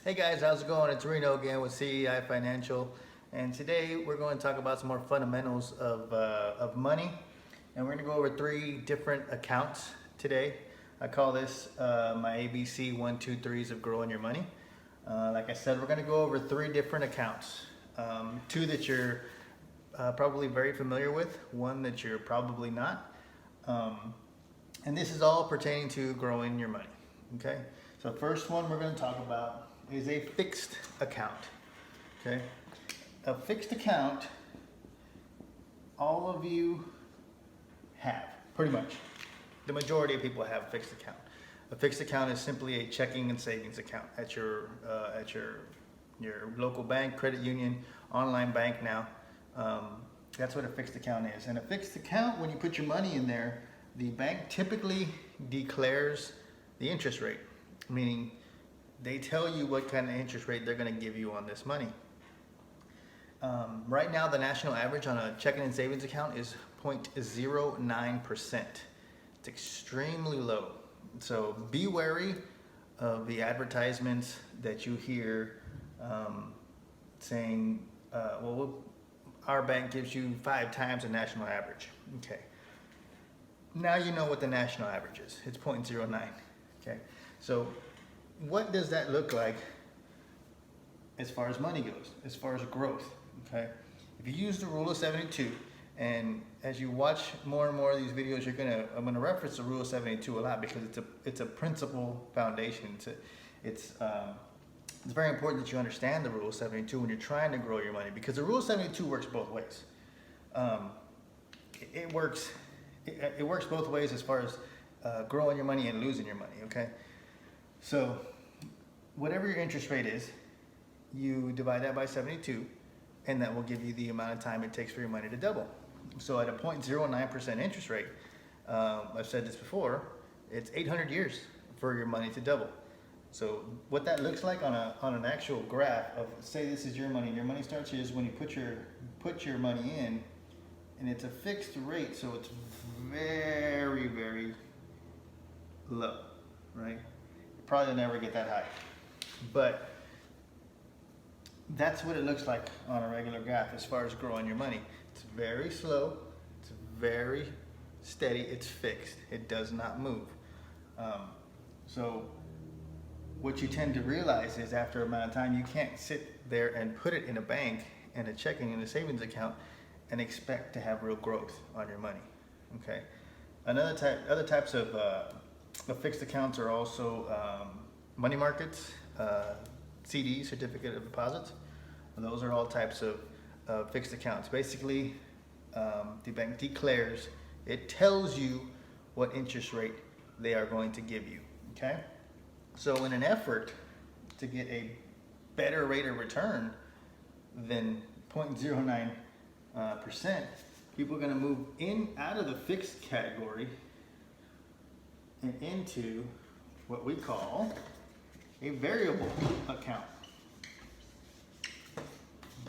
Hey guys, how's it going? It's Reno again with CEI Financial, and today we're going to talk about some more fundamentals of money, and we're going to go over three different accounts today. I call this my ABC 1, 2, 3s of growing your money. Like I said, we're going to go over three different accounts. Two that you're probably very familiar with, one that you're probably not. And this is all pertaining to growing your money. Okay, so the first one we're going to talk about is a fixed account. Okay, a fixed account, all of you have, pretty much. The majority of people have a fixed account. A fixed account is simply a checking and savings account at your local bank, credit union, online bank now. That's what a fixed account is. And a fixed account, when you put your money in there, the bank typically declares the interest rate, meaning they tell you what kind of interest rate they're going to give you on this money. Right now, the national average on a checking and savings account is 0.09%. It's extremely low. So be wary of the advertisements that you hear saying, well, our bank gives you 5 times the national average. Okay. Now you know what the national average is. It's 0.09. Okay. So what does that look like as far as money goes, as far as growth? Okay. If you use the rule of 72, and as you watch more and more of these videos, I'm gonna reference the rule of 72 a lot because it's a principle foundation. It's very important that you understand the rule of 72 when you're trying to grow your money, because the rule of 72 works both ways. It works both ways as far as growing your money and losing your money. Okay. So whatever your interest rate is, you divide that by 72, and that will give you the amount of time it takes for your money to double. So at a 0.09% interest rate, I've said this before, it's 800 years for your money to double. So what that looks like on an actual graph of, say this is your money, and your money starts here is when you put your money in, and it's a fixed rate, so it's very, very low, right? Probably never get that high, but that's what it looks like on a regular graph as far as growing your money. It's very slow, it's very steady, it's fixed, it does not move. So what you tend to realize is after a amount of time, you can't sit there and put it in a bank and a checking and a savings account and expect to have real growth on your money. Okay. Other types of fixed accounts are also money markets, CDs, certificate of deposits. And those are all types of fixed accounts. Basically, the bank declares, it tells you what interest rate they are going to give you. Okay? So in an effort to get a better rate of return than 0.09%, people are going to move out of the fixed category and into what we call a variable account.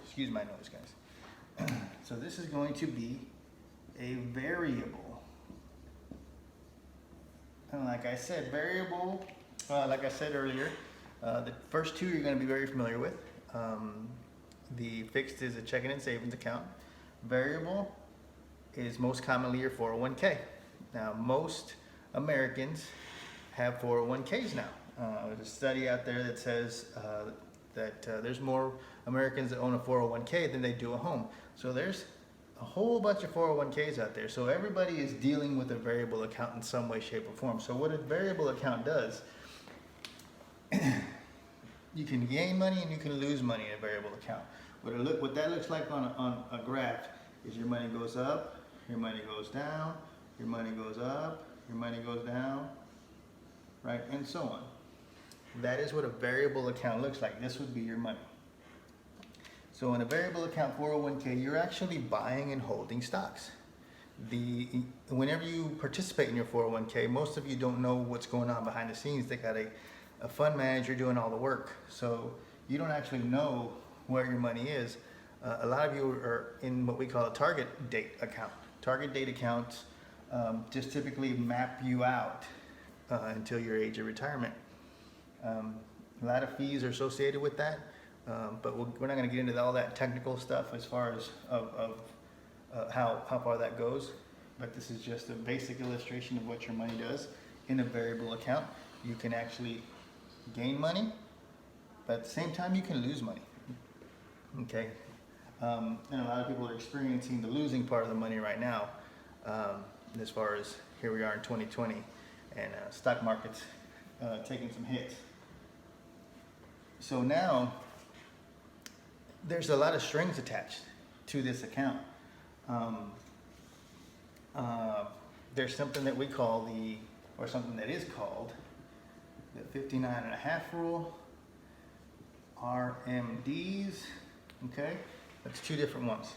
Excuse my nose, guys. So this is going to be a variable. And like I said, variable, like I said earlier, the first two you're going to be very familiar with. The fixed is a checking and savings account. Variable is most commonly your 401k. Now, most Americans have 401ks now. There's a study out there that says that there's more Americans that own a 401k than they do a home. So there's a whole bunch of 401ks out there. So everybody is dealing with a variable account in some way, shape, or form. So what a variable account does, you can gain money and you can lose money in a variable account. What that looks like on a graph is your money goes up, your money goes down, your money goes up, your money goes down, right, and so on. That is what a variable account looks like. This would be your money. So in a variable account 401k, you're actually buying and holding stocks. Whenever you participate in your 401k, most of you don't know what's going on behind the scenes. They got a fund manager doing all the work. So you don't actually know where your money is. A lot of you are in what we call a target date account. Target date accounts just typically map you out until your age of retirement. A lot of fees are associated with that, but we're not going to get into all that technical stuff as far as how far that goes. But this is just a basic illustration of what your money does in a variable account. You can actually gain money, but at the same time you can lose money. Okay, and a lot of people are experiencing the losing part of the money right now, as far as here we are in 2020, and stock market's taking some hits. So now there's a lot of strings attached to this account. There's something that we call or something that is called the 59.5 rule, RMDs. Okay, that's two different ones.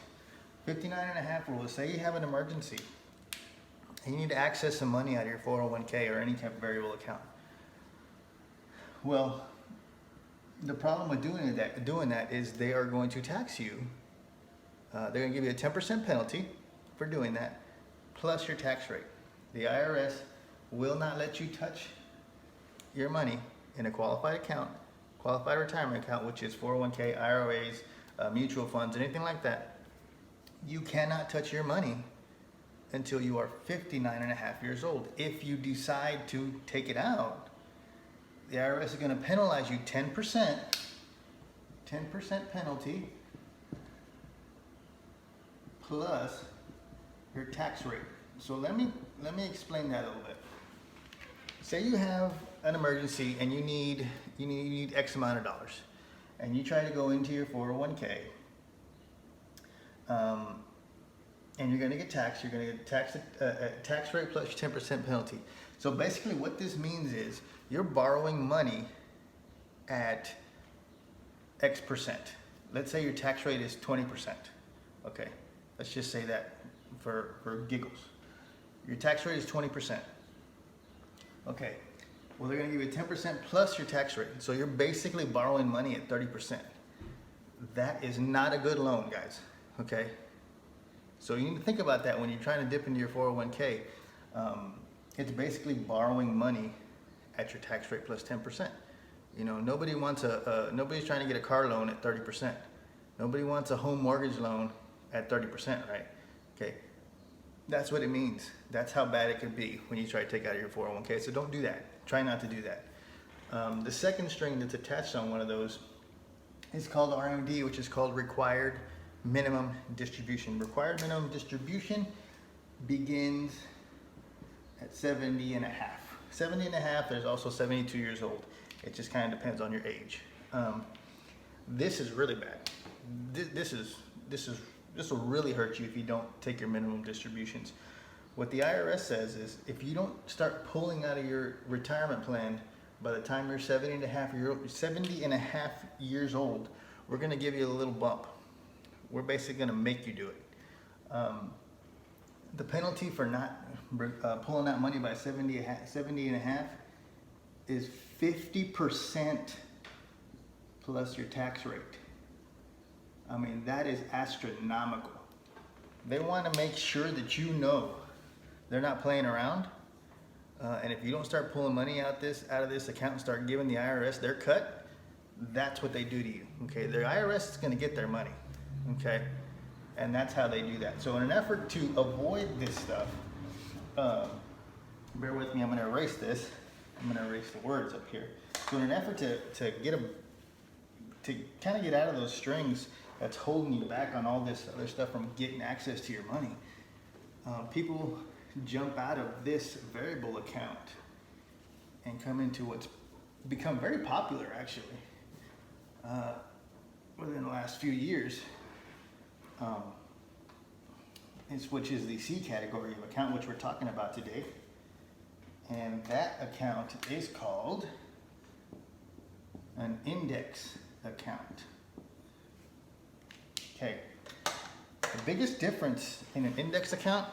59.5 rule is, say you have an emergency and you need to access some money out of your 401k or any type of variable account. Well, the problem with doing that is they are going to tax you. They're going to give you a 10% penalty for doing that, plus your tax rate. The IRS will not let you touch your money in a qualified account, qualified retirement account, which is 401k, IRAs, mutual funds, anything like that. You cannot touch your money until you are 59.5 years old. If you decide to take it out, the IRS is going to penalize you 10% penalty plus your tax rate. So let me explain that a little bit. Say you have an emergency and you need X amount of dollars, and you try to go into your 401k, and you're going to get taxed. You're going to get taxed at tax rate plus your 10% penalty. So basically, what this means is you're borrowing money at X percent. Let's say your tax rate is 20%. Okay, let's just say that for giggles. Your tax rate is 20%. Okay, well, they're going to give you 10% plus your tax rate. So you're basically borrowing money at 30%. That is not a good loan, guys. Okay, so you need to think about that when you're trying to dip into your 401k. It's basically borrowing money at your tax rate plus 10%. You know, nobody wants nobody's trying to get a car loan at 30%. Nobody wants a home mortgage loan at 30%, right? Okay, that's what it means. That's how bad it could be when you try to take out of your 401k. So don't do that. Try not to do that. The second string that's attached on one of those is called RMD, which is called required minimum distribution. Required minimum distribution begins at 70.5. 70.5, there's also 72 years old. It just kind of depends on your age. This is really bad. This will really hurt you if you don't take your minimum distributions. What the IRS says is if you don't start pulling out of your retirement plan by the time you're 70.5 years old, we're going to give you a little bump. We're basically going to make you do it. The penalty for not pulling out money by 70.5 is 50% plus your tax rate. I mean, that is astronomical. They want to make sure that you know they're not playing around. And if you don't start pulling money out of this account and start giving the IRS their cut, that's what they do to you. Okay, the IRS is going to get their money. Okay, and that's how they do that. So in an effort to avoid this stuff, bear with me, I'm going to erase this. I'm going to erase the words up here. So in an effort to kind of get out of those strings that's holding you back on all this other stuff from getting access to your money, people jump out of this variable account and come into what's become very popular actually within the last few years, which is the C category of account, which we're talking about today. And that account is called an index account. Okay, the biggest difference in an index account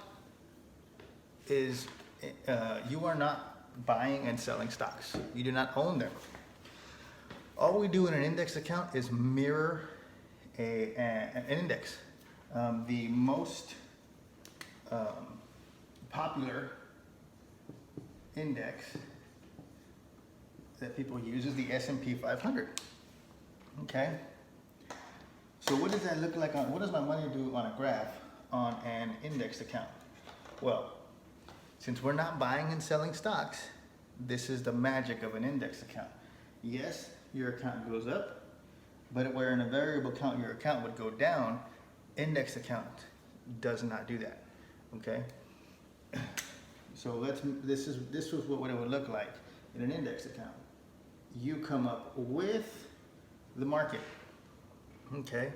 is you are not buying and selling stocks. You do not own them. All we do in an index account is mirror an index. The most popular index that people use is the S&P 500. Okay? So what does that look like on, what does my money do on a graph on an indexed account? Well, since we're not buying and selling stocks, this is the magic of an index account. Yes, your account goes up, but where in a variable account your account would go down, index account does not do that. Okay? So this was what it would look like in an index account. You come up with the market. Okay?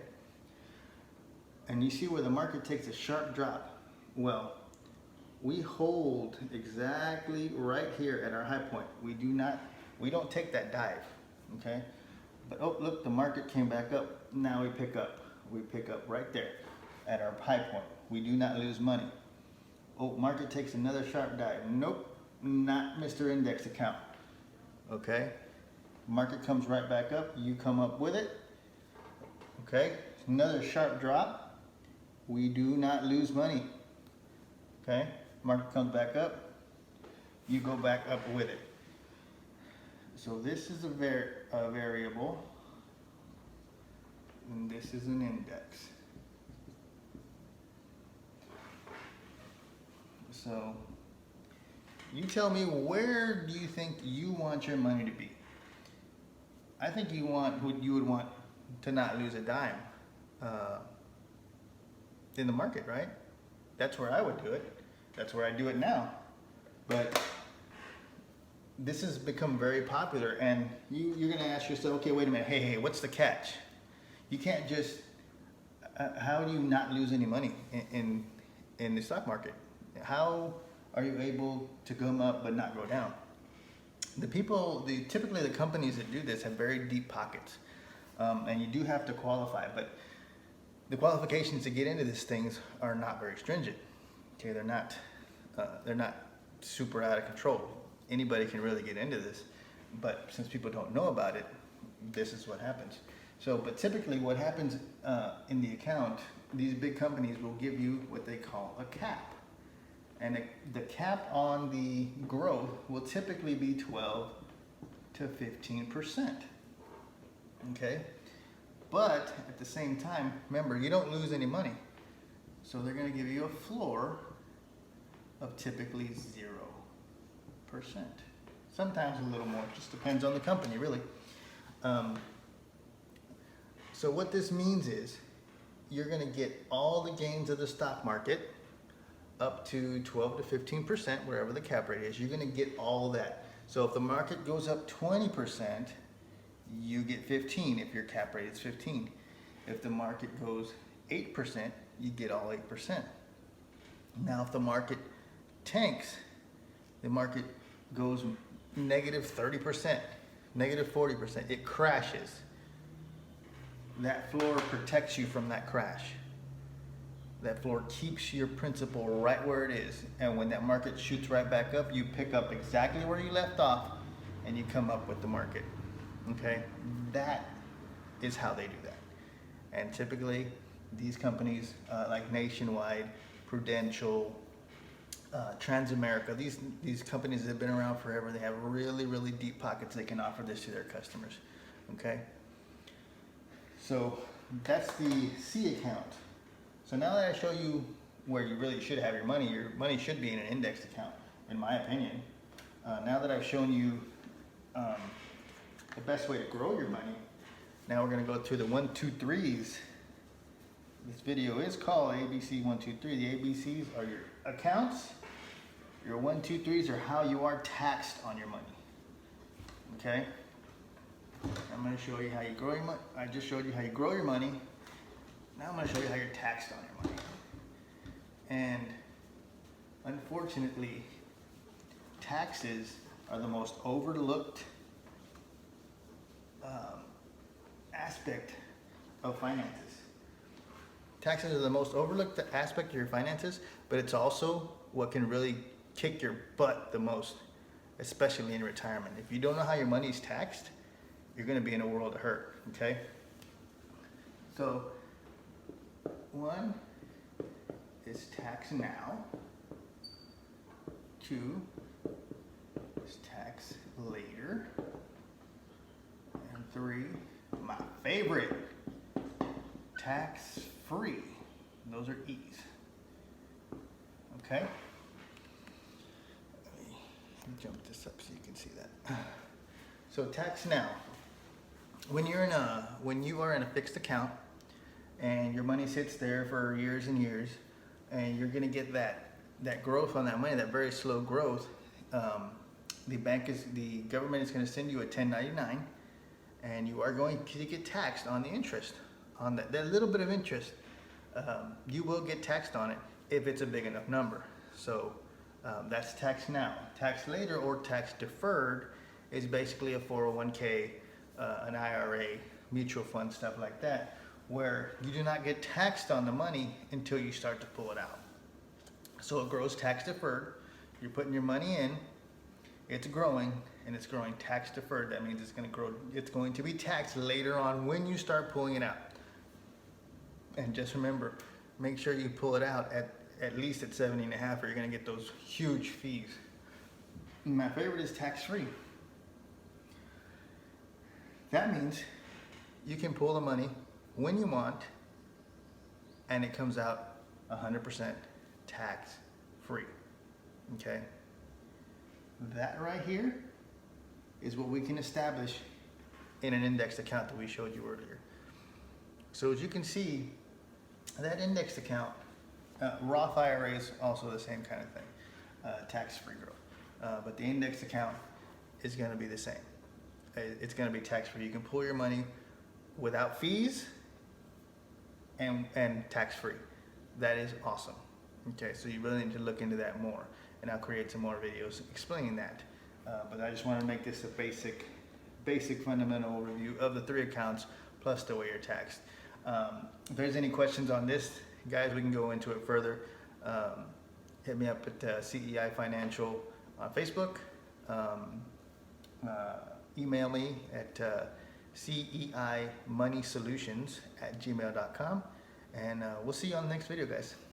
And you see where the market takes a sharp drop. Well, we hold exactly right here at our high point. We don't take that dive, okay? But oh, look, the market came back up. Now we pick up. We pick up right there at our high point. We do not lose money. Oh, market takes another sharp dive. Nope, not Mr. Index account, okay? Market comes right back up. You come up with it, okay? Another sharp drop. We do not lose money, okay? Market comes back up, you go back up with it. So this is a variable, and this is an index. So you tell me, where do you think you want your money to be? I think you would want to not lose a dime in the market, right? That's where I would do it. That's where I do it now. But this has become very popular, and you're going to ask yourself, okay, wait a minute, hey, what's the catch? You can't just, how do you not lose any money in the stock market? How are you able to come up but not go down? Typically the companies that do this have very deep pockets, and you do have to qualify, but the qualifications to get into these things are not very stringent. Okay, they're not super out of control. Anybody can really get into this, but since people don't know about it, this is what happens. So, but typically what happens in the account, these big companies will give you what they call a cap. And the cap on the growth will typically be 12 to 15%. Okay? But at the same time, remember, you don't lose any money. So they're going to give you a floor of typically 0%. Sometimes a little more, just depends on the company, really. So what this means is you're going to get all the gains of the stock market up to 12 to 15%, wherever the cap rate is. You're going to get all that. So if the market goes up 20%, you get 15 if your cap rate is 15. If the market goes 8%, you get all 8%. Now if the market tanks, the market goes negative 30%, negative 40%, it crashes. That floor protects you from that crash. That floor keeps your principal right where it is. And when that market shoots right back up, you pick up exactly where you left off and you come up with the market. Okay? That is how they do that. And typically, these companies like Nationwide, Prudential, Transamerica, these companies that have been around forever, they have really, really deep pockets. They can offer this to their customers. Okay? So that's the C account. So now that I show you where you really should have your money should be in an indexed account, in my opinion. Now that I've shown you the best way to grow your money, now we're going to go through the 1, 2, 3s. This video is called ABC 1, 2, 3. The ABCs are your accounts. Your 1, 2, 3s are how you are taxed on your money. Okay? I'm going to show you how you grow your money. I just showed you how you grow your money. Now I'm going to show you how you're taxed on your money. And unfortunately, taxes are the most overlooked aspect of finances. Taxes are the most overlooked aspect of your finances, but it's also what can really kick your butt the most, especially in retirement. If you don't know how your money is taxed, you're going to be in a world of hurt, okay? So, 1 is tax now. 2 is tax later. 3, my favorite, tax-free. Those are E's. Okay? Let me jump this up so you can see that. So tax now. When you are in a fixed account and your money sits there for years and years, and you're gonna get that growth on that money, that very slow growth, the government is gonna send you a 1099, and you are going to get taxed on the interest, on that little bit of interest. You will get taxed on it if it's a big enough number. So that's tax now. Tax later or tax deferred is basically a 401k, an IRA, mutual fund, stuff like that, where you do not get taxed on the money until you start to pull it out. So it grows tax deferred. You're putting your money in, it's growing, and it's growing tax deferred. That means it's going to grow. It's going to be taxed later on when you start pulling it out. And just remember, make sure you pull it out at least at 70.5, or you're going to get those huge fees. My favorite is tax-free. That means you can pull the money when you want, and it comes out 100% tax-free. Okay? That right here is what we can establish in an indexed account that we showed you earlier. So as you can see, that indexed account, Roth IRA is also the same kind of thing, tax-free growth. But the indexed account is going to be the same. It's going to be tax-free. You can pull your money without fees and tax-free. That is awesome. Okay, so you really need to look into that more, and I'll create some more videos explaining that. But I just want to make this a basic fundamental overview of the 3 accounts plus the way you're taxed. If there's any questions on this, guys, we can go into it further. Hit me up at CEI Financial on Facebook. Email me at CEIMoneySolutions@gmail.com, and we'll see you on the next video, guys.